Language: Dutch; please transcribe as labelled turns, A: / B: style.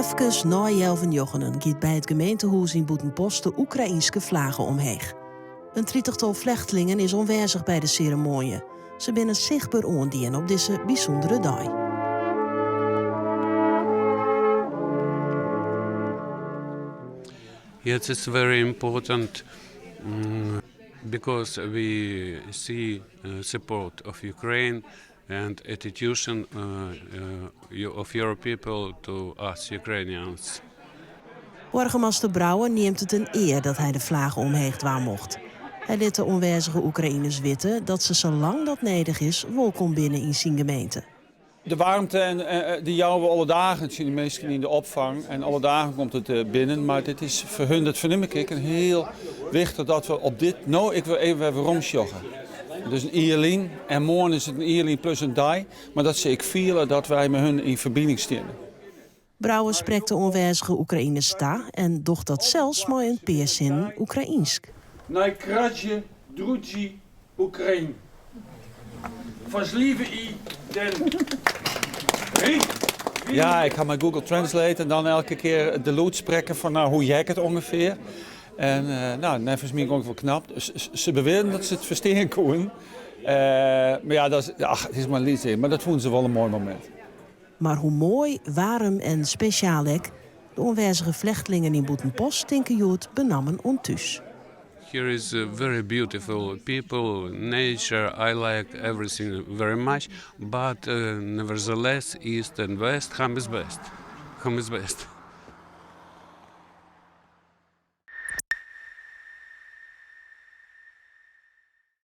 A: Even na 11 giet bij het gemeentehuis in Boetenpost de Oekraïense vlaggen omheen. Een 30-tal vluchtelingen is aanwezig bij de ceremonie. Ze binnen zichtbaar oondien op deze bijzondere dag.
B: Yes, it's very important because we see support of Ukraine and attitude of your people to us Ukrainians.
A: Burgemeester Brouwer neemt het een eer dat hij de vlaggen omheen dwaan mocht. Hij liet de onwezige Oekraïners weten dat ze zolang dat nodig is welkom binnen in zijn gemeente.
C: De warmte die jouwen we alle dagen. Het zien de meesten in de opvang en alle dagen komt het binnen. Maar dit is voor hun, dat verneem ik, een heel wichtig dat we op dit... Nou, ik wil even romsjoggen. Dus een ierlien en morgen is het een ierlien plus een dai. Maar dat ze ik vieren dat wij met hun in verbinding staan.
A: Brouwer spreekt de onwezige Oekraïners ta en docht dat zelfs maar in peerzin Oekraïensk.
D: Najkraще, drugi, Oekraïne. Важливі і den rijk.
C: Ja, ik ga met Google Translate en dan elke keer de lood spreken van nou, hoe jij het ongeveer. En dat is mij ook wel knap. Ze beweren dat ze het verstaan kunnen. Maar ja, dat is, het is maar lied, maar dat vonden ze wel een mooi moment.
A: Maar hoe mooi, warm en speciaal de onwezige vluchtelingen in Boetenpost denken Jood benammen onthuis.
B: Here is very beautiful people, nature. I like everything very much, but nevertheless, East and West, Ham is best. Ham is best.